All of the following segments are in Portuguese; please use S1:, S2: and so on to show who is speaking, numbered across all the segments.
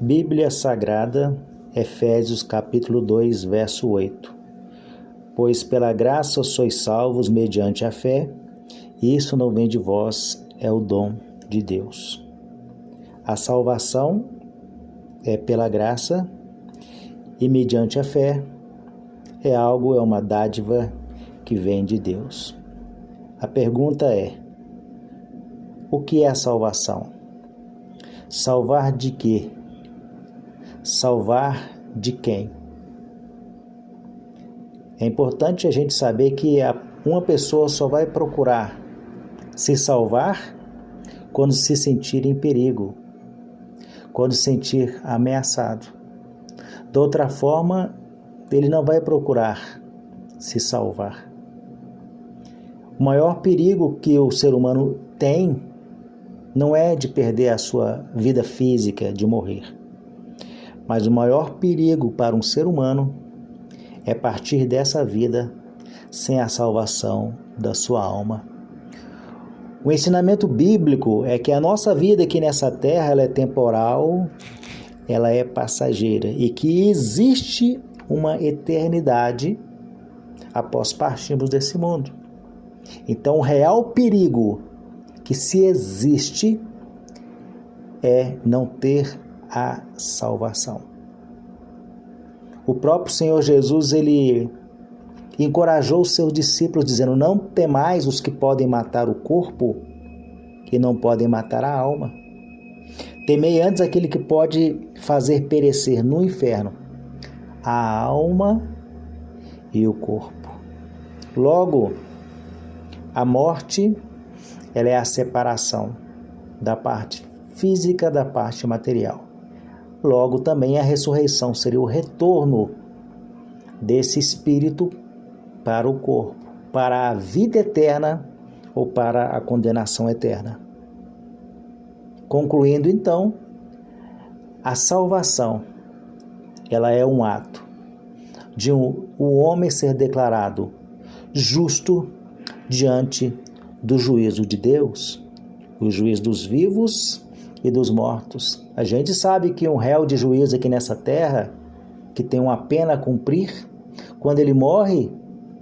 S1: Bíblia Sagrada, Efésios capítulo 2, verso 8. Pois pela graça sois salvos mediante a fé, e isso não vem de vós, é o dom de Deus. A salvação é pela graça e mediante a fé é uma dádiva que vem de Deus. A pergunta é: o que é a salvação? Salvar de quê? Salvar de quem? É importante a gente saber que uma pessoa só vai procurar se salvar quando se sentir em perigo, quando se sentir ameaçado. De outra forma, ele não vai procurar se salvar. O maior perigo que o ser humano tem não é de perder a sua vida física, de morrer. Mas o maior perigo para um ser humano é partir dessa vida sem a salvação da sua alma. O ensinamento bíblico é que a nossa vida aqui nessa terra ela é temporal, ela é passageira e que existe uma eternidade após partirmos desse mundo. Então, o real perigo que se existe é não ter a salvação. O próprio Senhor Jesus, ele encorajou os seus discípulos dizendo: não temais os que podem matar o corpo e não podem matar a alma. Temei antes aquele que pode fazer perecer no inferno a alma e o corpo. Logo, a morte, ela é a separação da parte física da parte material. Logo, também a ressurreição seria o retorno desse espírito para o corpo, para a vida eterna ou para a condenação eterna. Concluindo, então, a salvação, ela é um ato de o homem ser declarado justo diante do juízo de Deus, o juízo dos vivos e dos mortos. A gente sabe que um réu de juízo aqui nessa terra, que tem uma pena a cumprir, quando ele morre,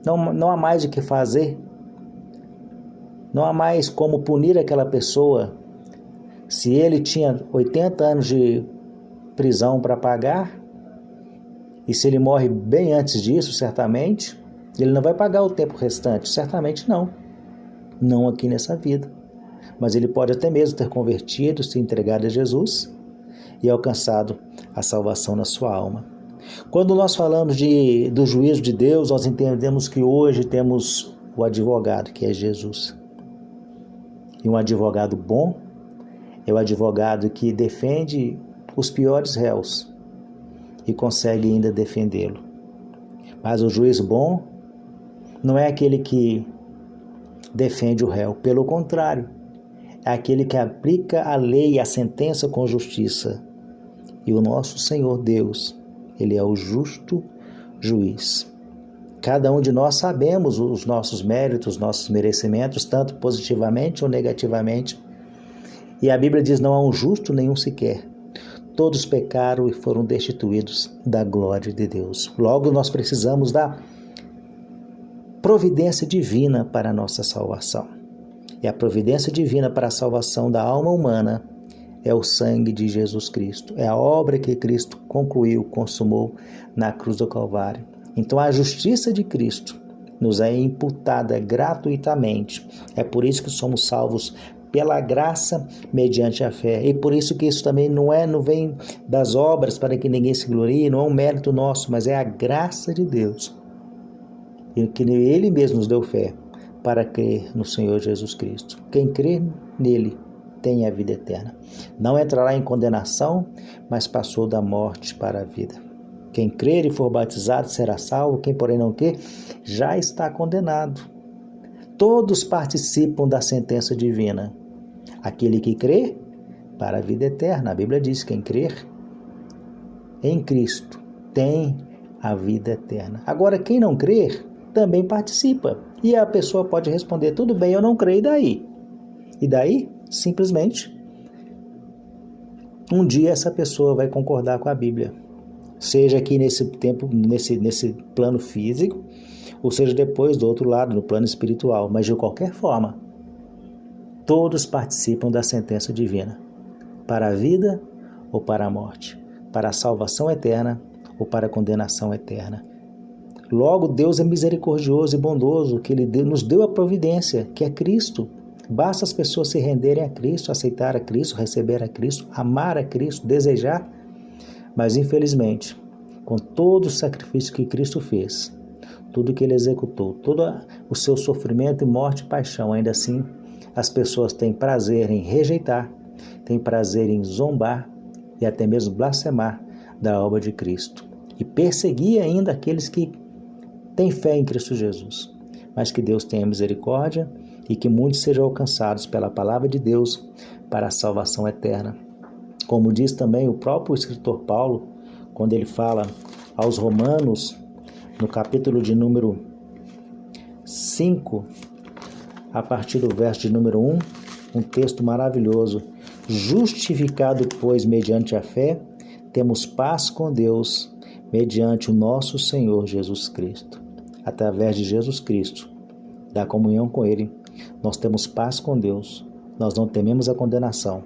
S1: não há mais o que fazer, não há mais como punir aquela pessoa. Se ele tinha 80 anos de prisão para pagar, e se ele morre bem antes disso, certamente, ele não vai pagar o tempo restante, certamente não aqui nessa vida. Mas ele pode até mesmo ter convertido, se entregado a Jesus e alcançado a salvação na sua alma. Quando nós falamos do juízo de Deus, nós entendemos que hoje temos o advogado, que é Jesus. E um advogado bom é o advogado que defende os piores réus e consegue ainda defendê-lo. Mas o juiz bom não é aquele que defende o réu, pelo contrário, é aquele que aplica a lei e a sentença com justiça. E o nosso Senhor Deus, Ele é o justo juiz. Cada um de nós sabemos os nossos méritos, os nossos merecimentos, tanto positivamente ou negativamente. E a Bíblia diz: não há um justo nenhum sequer. Todos pecaram e foram destituídos da glória de Deus. Logo, nós precisamos da providência divina para a nossa salvação. E a providência divina para a salvação da alma humana é o sangue de Jesus Cristo. É a obra que Cristo concluiu, consumou na cruz do Calvário. Então, a justiça de Cristo nos é imputada gratuitamente. É por isso que somos salvos pela graça mediante a fé. E por isso que isso também não vem das obras para que ninguém se glorie, não é um mérito nosso, mas é a graça de Deus. E que Ele mesmo nos deu fé para crer no Senhor Jesus Cristo. Quem crê nele tem a vida eterna. Não entrará em condenação, mas passou da morte para a vida. Quem crer e for batizado será salvo, quem porém não crer já está condenado. Todos participam da sentença divina. Aquele que crê, para a vida eterna. A Bíblia diz: quem crer em Cristo tem a vida eterna. Agora, quem não crer também participa. E a pessoa pode responder: tudo bem, eu não creio, e daí? E daí, simplesmente, um dia essa pessoa vai concordar com a Bíblia. Seja aqui nesse tempo, nesse plano físico, ou seja depois do outro lado, no plano espiritual. Mas de qualquer forma, todos participam da sentença divina, para a vida ou para a morte, para a salvação eterna ou para a condenação eterna. Logo, Deus é misericordioso e bondoso, que Ele nos deu a providência, que é Cristo. Basta as pessoas se renderem a Cristo, aceitar a Cristo, receber a Cristo, amar a Cristo, desejar. Mas, infelizmente, com todo o sacrifício que Cristo fez, tudo que Ele executou, todo o seu sofrimento, morte e paixão, ainda assim, as pessoas têm prazer em rejeitar, têm prazer em zombar e até mesmo blasfemar da obra de Cristo. E perseguir ainda aqueles que têm fé em Cristo Jesus. Mas que Deus tenha misericórdia e que muitos sejam alcançados pela palavra de Deus para a salvação eterna. Como diz também o próprio escritor Paulo, quando ele fala aos Romanos, no capítulo de número 5, a partir do verso de número 1, um texto maravilhoso. Justificado, pois, mediante a fé, temos paz com Deus, mediante o nosso Senhor Jesus Cristo. Através de Jesus Cristo, da comunhão com Ele, nós temos paz com Deus, nós não tememos a condenação,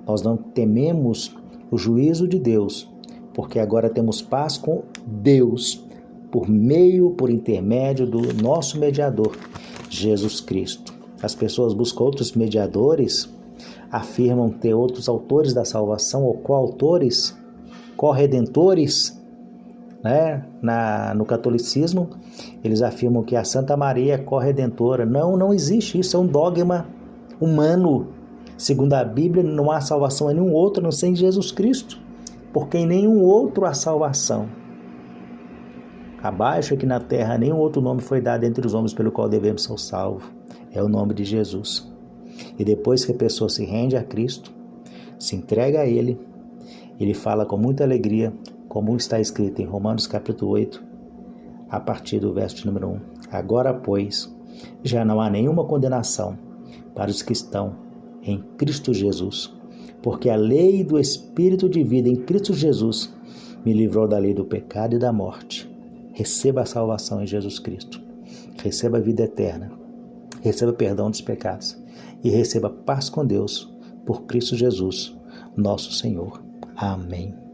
S1: nós não tememos o juízo de Deus, porque agora temos paz com Deus, por intermédio do nosso mediador, Jesus Cristo. As pessoas buscam outros mediadores, afirmam ter outros autores da salvação, ou coautores, corredentores, né? No catolicismo, eles afirmam que a Santa Maria é corredentora. Não existe isso, é um dogma humano. Segundo a Bíblia, não há salvação em nenhum outro, a não ser em Jesus Cristo, porque em nenhum outro há salvação. Abaixo aqui na terra, nenhum outro nome foi dado entre os homens pelo qual devemos ser salvos. É o nome de Jesus. E depois que a pessoa se rende a Cristo, se entrega a Ele, Ele fala com muita alegria, como está escrito em Romanos capítulo 8, a partir do verso de número 1. Agora, pois, já não há nenhuma condenação para os que estão em Cristo Jesus, porque a lei do Espírito de vida em Cristo Jesus me livrou da lei do pecado e da morte. Receba a salvação em Jesus Cristo, receba a vida eterna, receba perdão dos pecados e receba paz com Deus por Cristo Jesus, nosso Senhor. Amém.